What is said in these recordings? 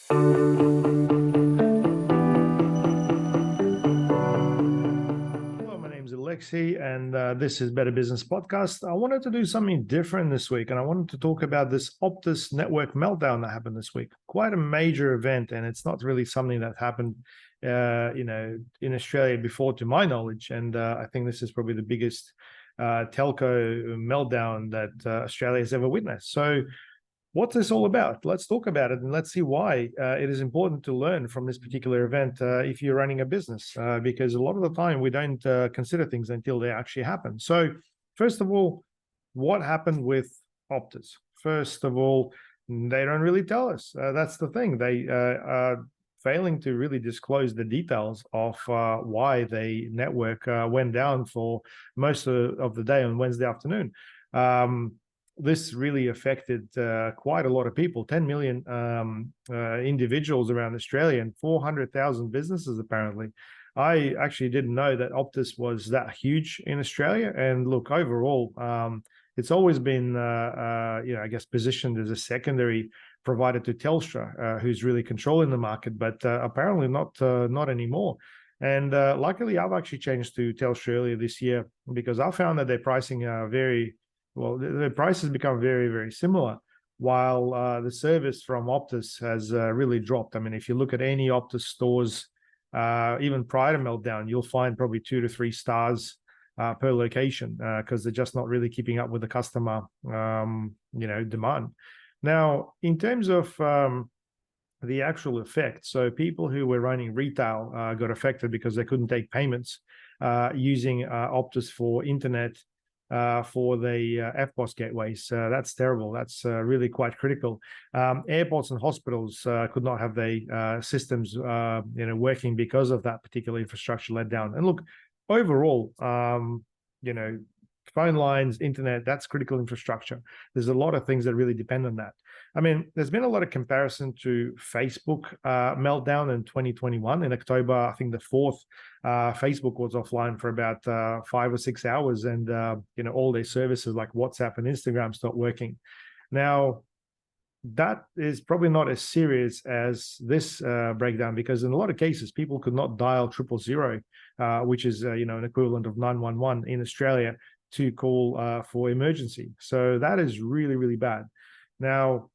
Hello, my name is Alexei, and this is Better Business Podcast. I wanted to do something different this week, and I wanted to talk about this Optus Network Meltdown that happened this week. Quite a major event, and it's not really something that happened, in Australia before, to my knowledge. And I think this is probably the biggest telco meltdown that Australia has ever witnessed. So, what's this all about? Let's talk about it, and let's see why it is important to learn from this particular event if you're running a business, because a lot of the time we don't consider things until they actually happen. So first of all, what happened with Optus? First of all, they don't really tell us. That's the thing. They are failing to really disclose the details of why the network went down for most of the day on Wednesday afternoon. This really affected quite a lot of people, 10 million individuals around Australia and 400,000 businesses, apparently. I actually didn't know that Optus was that huge in Australia. And look, overall, it's always been, I guess, positioned as a secondary provider to Telstra, who's really controlling the market, but apparently not anymore. And luckily, I've actually changed to Telstra earlier this year because I found that their pricing the prices become very, very similar, while the service from Optus has really dropped. I mean, if you look at any Optus stores, even prior to Meltdown, you'll find probably 2 to 3 stars per location because they're just not really keeping up with the customer, demand. Now, in terms of the actual effect, so people who were running retail got affected because they couldn't take payments using Optus for internet for the FBOS gateways. That's terrible. That's really quite critical. Airports and hospitals could not have their systems, working because of that particular infrastructure let down. And look, overall, phone lines, internet, that's critical infrastructure. There's a lot of things that really depend on that. I mean, there's been a lot of comparison to Facebook meltdown in 2021. In October, I think the 4th, Facebook was offline for about 5 or 6 hours, and all their services like WhatsApp and Instagram stopped working. Now, that is probably not as serious as this breakdown, because in a lot of cases, people could not dial 000, which is an equivalent of 911 in Australia, to call for emergency. So that is really, really bad. Now,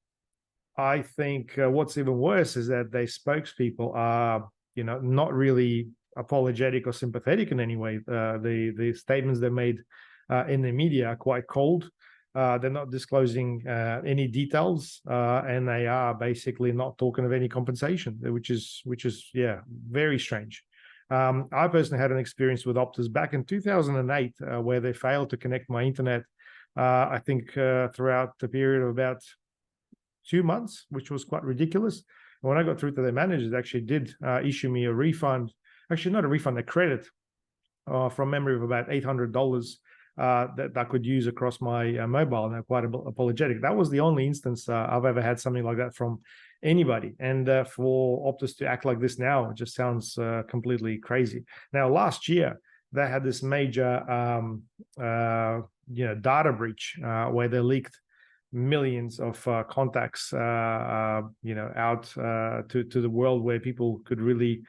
I think what's even worse is that their spokespeople are, not really apologetic or sympathetic in any way. The statements they made in the media are quite cold. They're not disclosing any details, and they are basically not talking of any compensation, which is very strange. I personally had an experience with Optus back in 2008 where they failed to connect my internet, I think throughout the period of about 2 months, which was quite ridiculous. When I got through to their managers, they actually did issue me a refund. Actually, not a refund, a credit from memory of about $800 that I could use across my mobile. And I'm quite apologetic. That was the only instance I've ever had something like that from anybody. And for Optus to act like this now, it just sounds completely crazy. Now, last year, they had this major data breach where they leaked millions of contacts out to the world, where people could really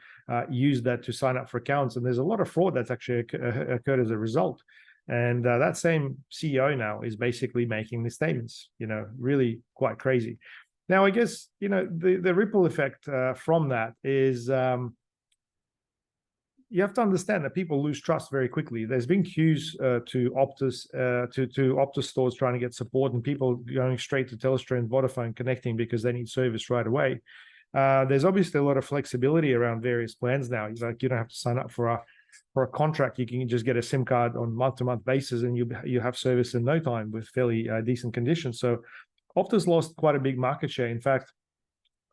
use that to sign up for accounts. And there's a lot of fraud that's actually occurred as a result. And that same CEO now is basically making these statements, really quite crazy. Now, I guess, the ripple effect from that is you have to understand that people lose trust very quickly. There's been queues to Optus to Optus stores trying to get support, and people going straight to Telstra and Vodafone connecting because they need service right away. There's obviously a lot of flexibility around various plans now. Like, you don't have to sign up for a contract. You can just get a SIM card on month-to-month basis, and you have service in no time with fairly decent conditions. So Optus lost quite a big market share. In fact,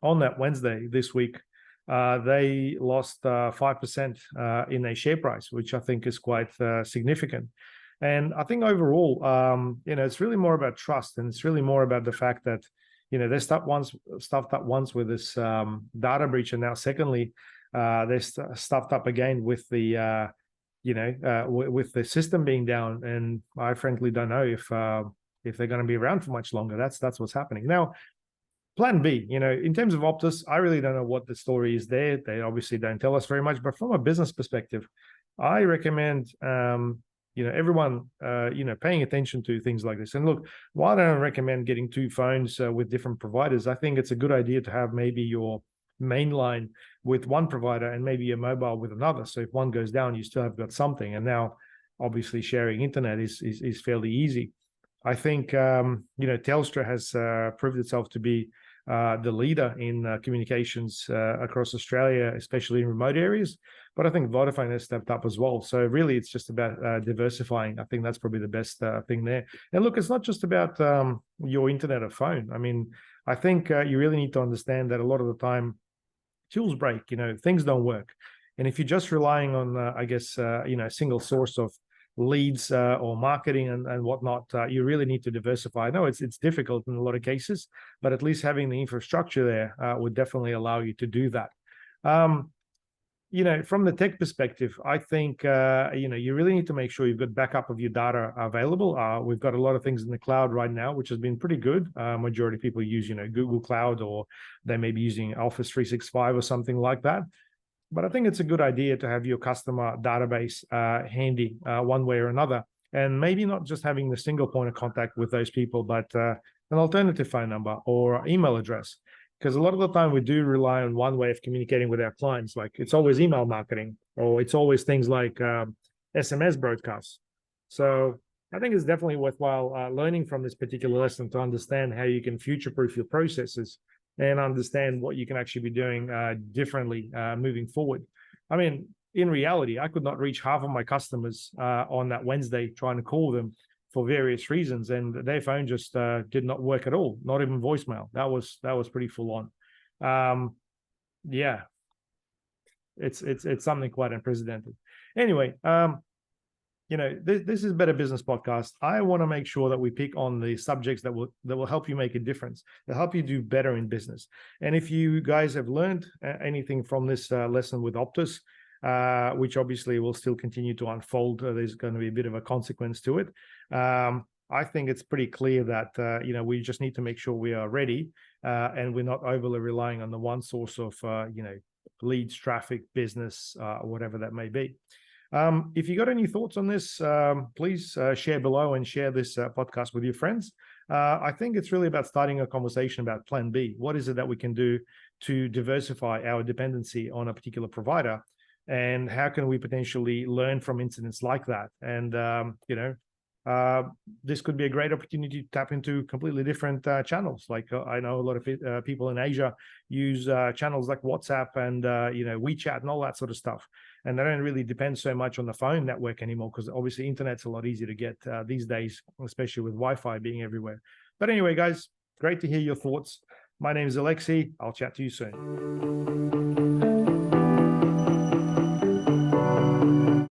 on that Wednesday this week, they lost 5% in their share price, which I think is quite significant. And I think overall, it's really more about trust, and it's really more about the fact that, they're stuffed up once with this data breach, and now secondly, they're stuffed up again with the with the system being down. And I frankly don't know if they're going to be around for much longer. That's what's happening now. Plan B, in terms of Optus, I really don't know what the story is there. They obviously don't tell us very much, but from a business perspective, I recommend, everyone, paying attention to things like this. And look, while I don't recommend getting two phones with different providers, I think it's a good idea to have maybe your main line with one provider and maybe your mobile with another. So if one goes down, you still have got something. And now, obviously, sharing internet is fairly easy. I think, Telstra has proved itself to be the leader in communications across Australia, especially in remote areas. But I think Vodafone has stepped up as well. So really, it's just about diversifying. I think that's probably the best thing there. And look, it's not just about your internet or phone. I mean, I think you really need to understand that a lot of the time, tools break, things don't work. And if you're just relying on, a single source of leads or marketing and whatnot, you really need to diversify. I know it's difficult in a lot of cases, but at least having the infrastructure there would definitely allow you to do that. From the tech perspective, I think, you really need to make sure you've got backup of your data available. We've got a lot of things in the cloud right now, which has been pretty good. Majority of people use, Google Cloud, or they may be using Office 365 or something like that. But I think it's a good idea to have your customer database handy one way or another. And maybe not just having the single point of contact with those people, but an alternative phone number or email address. Because a lot of the time we do rely on one way of communicating with our clients. Like it's always email marketing, or it's always things like SMS broadcasts. So I think it's definitely worthwhile learning from this particular lesson to understand how you can future-proof your processes and understand what you can actually be doing differently moving forward. I mean, in reality, I could not reach half of my customers on that Wednesday trying to call them for various reasons, and their phone just did not work at all, not even voicemail. That was pretty full on. Yeah, it's something quite unprecedented. Anyway, this is Better Business Podcast. I want to make sure that we pick on the subjects that will help you make a difference, that help you do better in business. And if you guys have learned anything from this lesson with Optus, which obviously will still continue to unfold, there's going to be a bit of a consequence to it. I think it's pretty clear that we just need to make sure we are ready and we're not overly relying on the one source of leads, traffic, business, whatever that may be. If you got any thoughts on this, please share below and share this podcast with your friends. I think it's really about starting a conversation about Plan B. What is it that we can do to diversify our dependency on a particular provider? And how can we potentially learn from incidents like that? And, this could be a great opportunity to tap into completely different channels. Like I know a lot of people in Asia use channels like WhatsApp and, WeChat and all that sort of stuff. And they don't really depend so much on the phone network anymore, because obviously internet's a lot easier to get these days, especially with Wi-Fi being everywhere. But anyway, guys, great to hear your thoughts. My name is Alexei. I'll chat to you soon.